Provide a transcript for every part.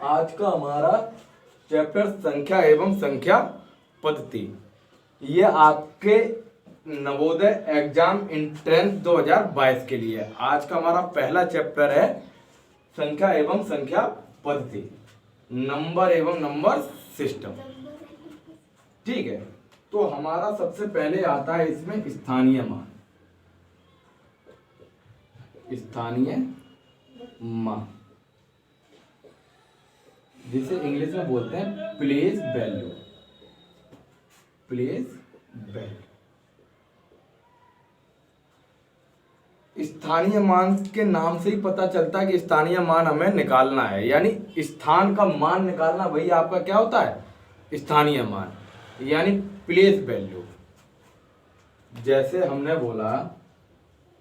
आज का हमारा चैप्टर संख्या एवं संख्या पद्धति, ये आपके नवोदय एग्जाम एंट्रेंस 2022 के लिए आज का हमारा पहला चैप्टर है संख्या एवं संख्या पद्धति, नंबर एवं नंबर सिस्टम। ठीक है, तो हमारा सबसे पहले आता है इसमें स्थानीय मान। स्थानीय मान जिसे इंग्लिश में बोलते हैं प्लेस वैल्यू। प्लेस वैल्यू स्थानीय मान के नाम से ही पता चलता है कि स्थानीय मान हमें निकालना है, यानी स्थान का मान निकालना, वही आपका क्या होता है स्थानीय मान, यानी प्लेस वैल्यू। जैसे हमने बोला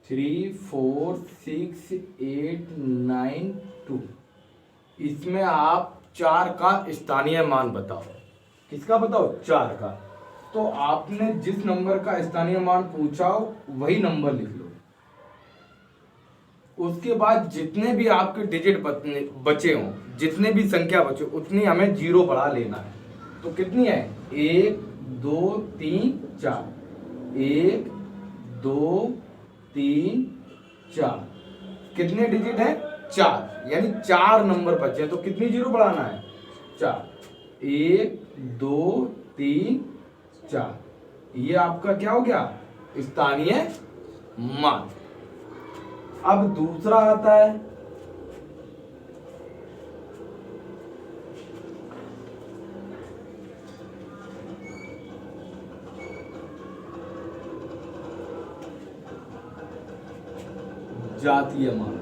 3 4 6 8 9 2, इसमें आप 4 का स्थानीय मान बताओ। किसका बताओ? 4 का। तो आपने जिस नंबर का स्थानीय मान पूछा हो वही नंबर लिख लो। उसके बाद जितने भी आपके डिजिट बचे हों, जितने भी संख्या बचे, उतनी हमें जीरो बढ़ा लेना है। तो कितनी है? 1 2 3 4। 1 2 3 4। कितने डिजिट हैं? 4, यानी 4 नंबर बचे हैं। तो कितनी जीरो बढ़ाना है? 4। 1 2 3 4। ये आपका क्या हो गया? स्थानीय मान। अब दूसरा आता है जातीय मान।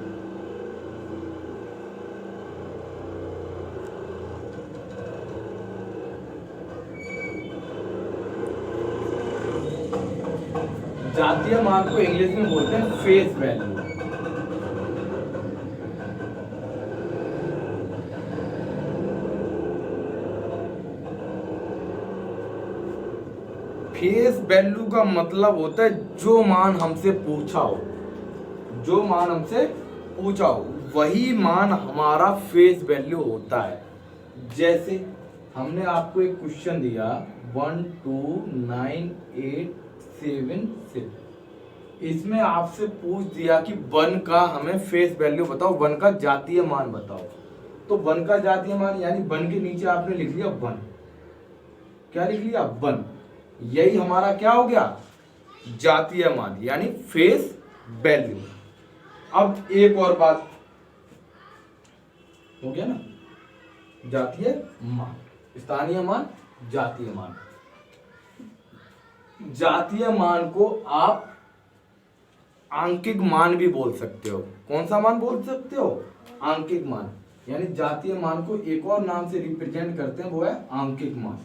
जातीय मान को इंग्लिश में बोलते हैं फेस वैल्यू। फेस वैल्यू का मतलब होता है जो मान हमसे पूछा हो, जो मान हमसे पूछा हो वही मान हमारा फेस वैल्यू होता है। जैसे हमने आपको एक क्वेश्चन दिया 1 2 9 8 7 6, इसमें आपसे पूछ दिया कि 1 का हमें फेस वैल्यू बताओ, 1 का जातीय मान बताओ। तो 1 का जातीय मान यानी 1 के नीचे आपने लिख लिया 1। क्या लिख लिया? 1। यही हमारा क्या हो गया? जातीय मान, यानी फेस वैल्यू। अब एक और बात हो गया ना, जातीय मान, स्थानीय मान, जातीय मान। जातीय मान को आप आंकिक मान भी बोल सकते हो। कौन सा मान बोल सकते हो? आंकिक मान। यानी जातीय मान को एक और नाम से रिप्रेजेंट करते हैं, वो है आंकिक मान।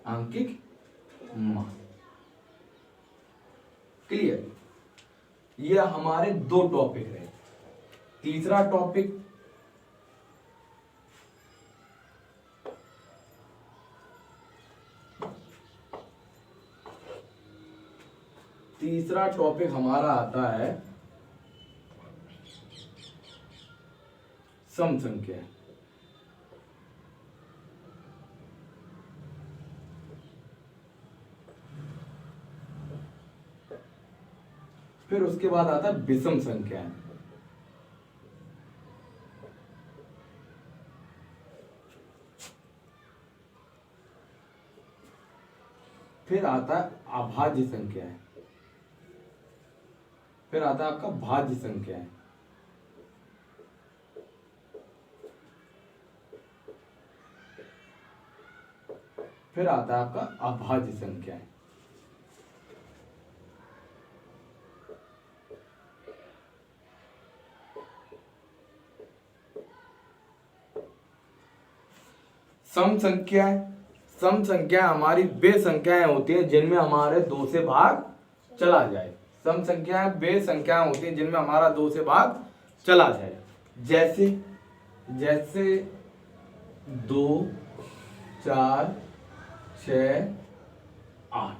आंकिक मान। क्लियर? ये हमारे 2 टॉपिक रहे। तीसरा टॉपिक हमारा आता है सम संख्या। फिर उसके बाद आता है विषम संख्या। फिर आता है अभाज्य संख्या। फिर आता है आपका भाज्य संख्या। फिर आता है आपका अभाज्य संख्या। सम संख्या हमारी वे संख्याएं होती हैं जिनमें हमारे 2 से भाग चला जाए। सम संख्याएं वे संख्याएं होती हैं जिनमें हमारा 2 से भाग चला जाए। जैसे 2 4 6 8,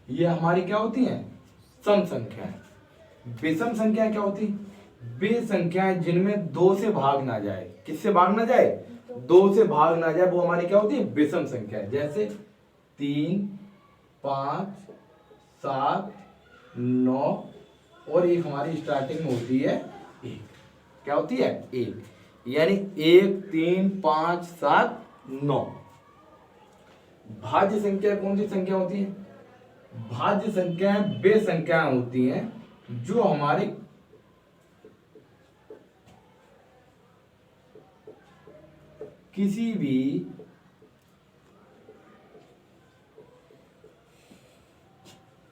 ये हमारी क्या होती हैं? सम संख्याएं। विषम संख्या क्या होती? वे संख्याएं जिनमें 2 से भाग ना जाए। किससे भाग ना जाए? 2 से भाग ना जाए, वो हमारी क्या होती है? विषम संख्या है। जैसे 3, 5, 7, 9 और एक हमारी स्टार्टिंग में होती है 1। क्या होती है? 1। यानी 1, 3, 5, 7, 9। भाज्य संख्या कौन सी संख्या होती है? भाज्य संख्याएं वे संख्याएं होती हैं जो हमारे किसी भी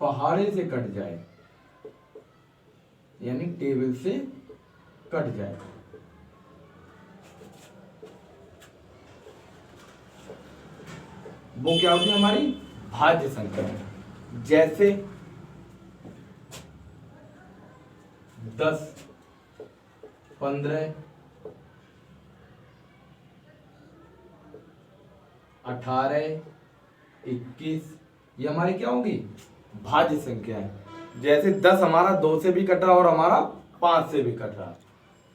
पहाड़े से कट जाए, यानी टेबल से कट जाए। वो क्या होती है? हमारी भाज्य संख्या। जैसे 10, 15, 18, 21, ये हमारी क्या होंगी? भाज्य संख्या है। जैसे 10 हमारा 2 से भी कट रहा और हमारा 5 से भी कट रहा है।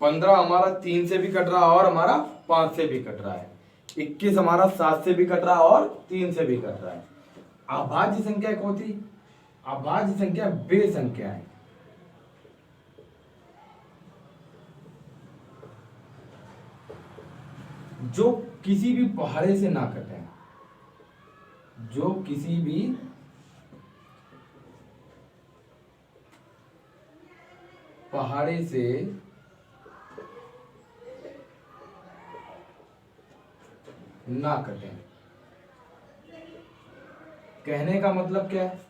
15 हमारा 3 से भी कट रहा और हमारा 5 से भी कट रहा है। 21 हमारा 7 से भी कट रहा और 3 से भी कट रहा है। अभाज्य संख्या कौन थी? अभाज्य संख्या वे संख्या है जो किसी भी पहाड़े से ना कटे, जो किसी भी पहाड़े से ना कटे। कहने का मतलब क्या है?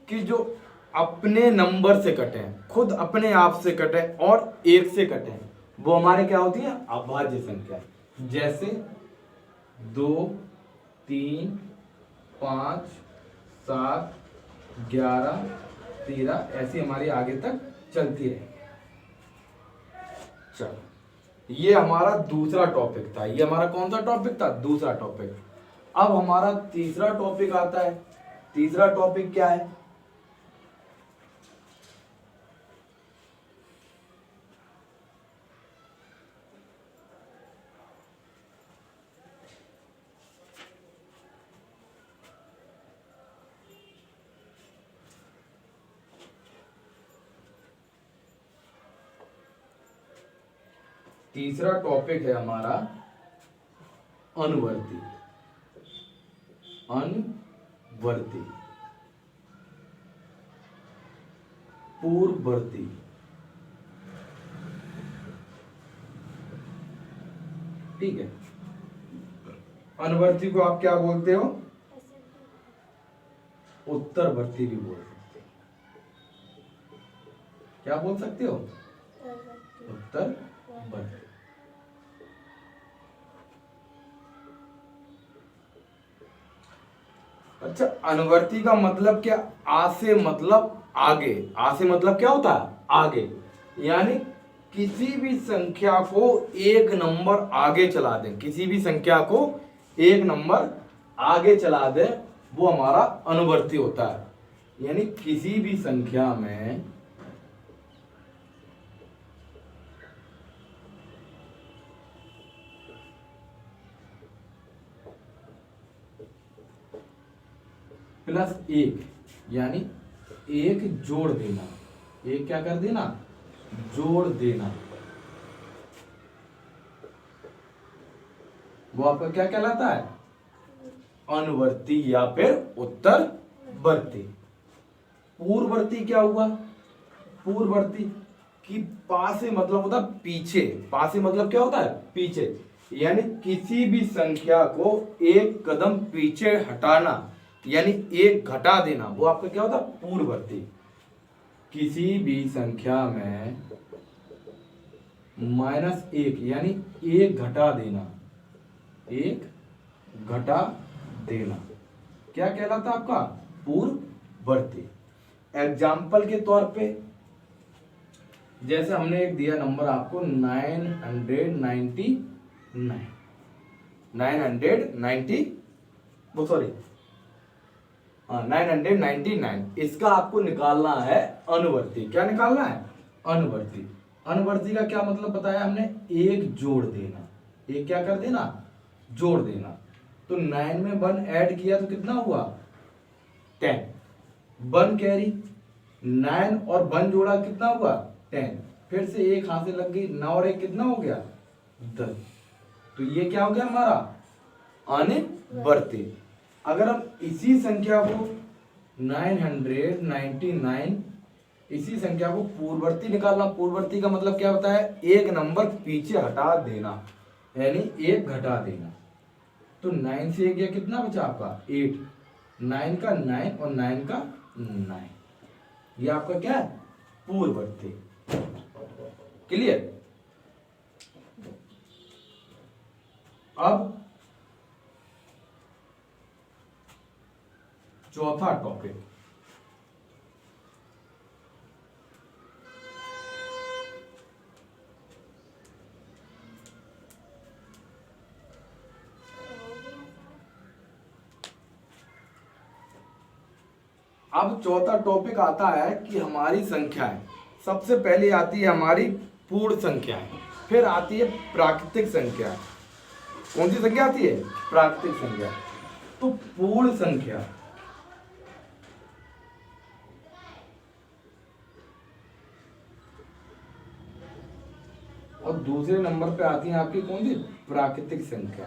कि जो अपने नंबर से कटे, खुद अपने आप से कटे और 1 से कटे, वो हमारे क्या होती है? अभाज्य संख्या। जैसे 2, 3, 5, 7, 11, 13, ऐसी हमारी आगे तक चलती रहे। चलो, ये हमारा दूसरा टॉपिक था। ये हमारा कौन सा टॉपिक था? दूसरा टॉपिक। अब हमारा तीसरा टॉपिक आता है। तीसरा टॉपिक क्या है? तीसरा टॉपिक है हमारा अनुवर्ती। अनुवर्ती, पूर्ववर्ती। ठीक है। अनुवर्ती को आप क्या बोलते हो? उत्तरवर्ती भी बोल सकते हो। क्या बोल सकते हो? उत्तरवर्ती। अच्छा, अनुवर्ती का मतलब क्या? आ से मतलब आगे। आ से मतलब क्या होता है? आगे। यानी किसी भी संख्या को एक नंबर आगे चला दें, किसी भी संख्या को एक नंबर आगे चला दें, वो हमारा अनुवर्ती होता है। यानी किसी भी संख्या में +1, यानी एक जोड़ देना। एक क्या कर देना? जोड़ देना। वो आपका क्या कहलाता है? अनुवर्ती या फिर उत्तरवर्ती। पूर्ववर्ती क्या हुआ? पूर्ववर्ती कि पा से मतलब होता है पीछे। पा से मतलब क्या होता है? पीछे। यानी किसी भी संख्या को एक कदम पीछे हटाना, यानी एक घटा देना, वो आपका क्या होता है? पूर्ववर्ती। किसी भी संख्या में -1 यानी एक घटा देना, एक घटा देना क्या कहलाता है? आपका पूर्ववर्ती। एग्जाम्पल के तौर पे जैसे हमने एक दिया नंबर आपको 999, 999, इसका आपको निकालना है अनुवर्ती। क्या निकालना है? अनुवर्ती। अनुवर्ती का क्या मतलब बताया हमने, एक जोड़ देना, एक क्या कर देना, जोड़ देना। तो 9 में 1 ऐड किया तो कितना हुआ 10, 1 कैरी, 9 और 1 जोड़ा कितना हुआ 10, फिर से एक हाथ से लग गई, 9 और 1 कितना हो गया 10। तो ये क्या हो गया हमारा अनुवर्ती। अगर हम इसी संख्या को 999, इसी संख्या को पूर्ववर्ती निकालना, पूर्ववर्ती का मतलब क्या होता है, एक नंबर पीछे हटा देना, यानी एक घटा देना। तो 9 से 1 गया, कितना बचा आपका 8, 9 का 9 और 9 का 9, ये आपका क्या है पूर्ववर्ती। क्लियर। अब चौथा टॉपिक, अब चौथा टॉपिक आता है कि हमारी संख्याएं, सबसे पहले आती है हमारी पूर्ण संख्याएं, फिर आती है प्राकृतिक संख्या। कौन सी संख्या आती है, प्राकृतिक संख्या। तो पूर्ण संख्या, और दूसरे नंबर पे आती है आपकी कौन सी, प्राकृतिक संख्या।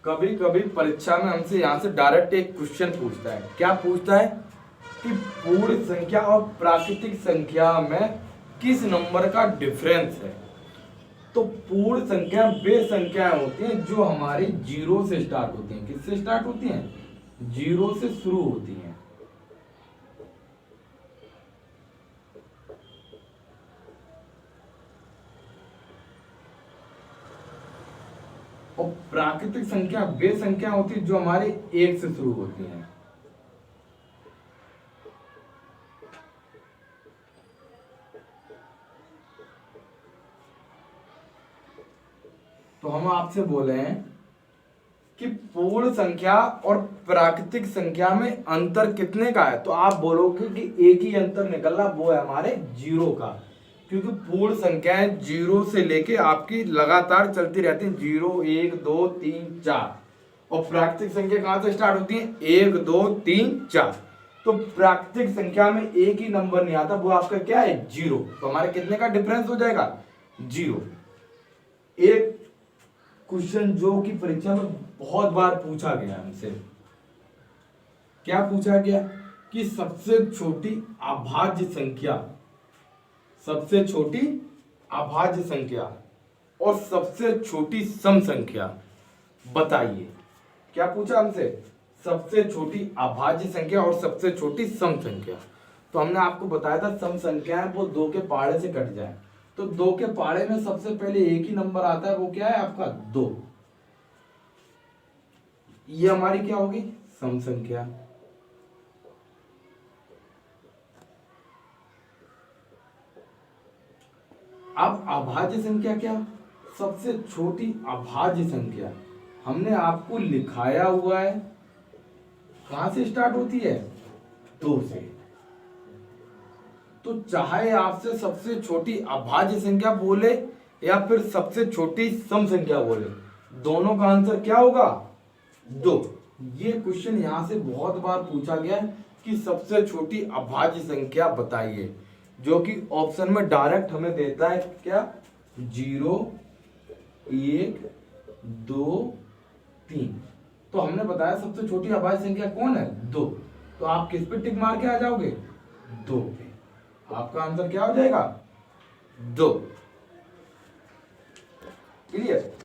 कभी कभी परीक्षा में हमसे यहां से डायरेक्ट एक क्वेश्चन पूछता है, क्या पूछता है कि पूर्ण संख्या और प्राकृतिक संख्या में किस नंबर का डिफरेंस है। तो पूर्ण संख्या वे संख्याएं होती हैं जो हमारी जीरो से स्टार्ट होती हैं। किससे स्टार्ट होती हैं, जीरो से शुरू होती हैं। और प्राकृतिक संख्या वे संख्या होती है जो हमारे एक से शुरू होती हैं। तो हम आपसे बोले हैं कि पूर्ण संख्या और प्राकृतिक संख्या में अंतर कितने का है, तो आप बोलोगे कि एक ही अंतर निकल रहा, वो है हमारे जीरो का। क्योंकि पूर्ण संख्याएं जीरो से लेके आपकी लगातार चलती रहती हैं, 0 1 2 3 4। और प्राकृतिक संख्या कहां से स्टार्ट होती है, 1 2 3 4। तो प्राकृतिक संख्या में एक ही नंबर नहीं आता, वो आपका क्या है, जीरो। तो हमारे कितने का डिफरेंस हो जाएगा, जीरो। एक क्वेश्चन जो कि परीक्षा में बहुत बार पूछा गया हमसे, क्या पूछा गया कि सबसे छोटी अभाज्य संख्या, सबसे छोटी अभाज्य संख्या और सबसे छोटी सम संख्या बताइए। क्या पूछा हमसे, सबसे छोटी अभाज्य संख्या और सबसे छोटी सम संख्या। तो हमने आपको बताया था सम संख्या है वो 2 के पहाड़े से कट जाए। तो 2 के पहाड़े में सबसे पहले एक ही नंबर आता है, वो क्या है आपका 2। ये हमारी क्या होगी, सम संख्या। अब अभाज्य संख्या क्या, सबसे छोटी अभाज्य संख्या हमने आपको लिखाया हुआ है, कहां से स्टार्ट होती है, 2 से। तो चाहे आपसे सबसे छोटी अभाज्य संख्या बोले या फिर सबसे छोटी सम संख्या बोले, दोनों का आंसर क्या होगा, 2। ये क्वेश्चन यहां से बहुत बार पूछा गया है कि सबसे छोटी अभाज्य संख्या बताइए, जो कि ऑप्शन में डायरेक्ट हमें देता है क्या, 0 1 2 3। तो हमने बताया सबसे छोटी अभाज्य संख्या कौन है, 2। तो आप किस पे टिक मार के आ जाओगे, 2 पे। आपका आंसर क्या हो जाएगा, 2। क्लियर।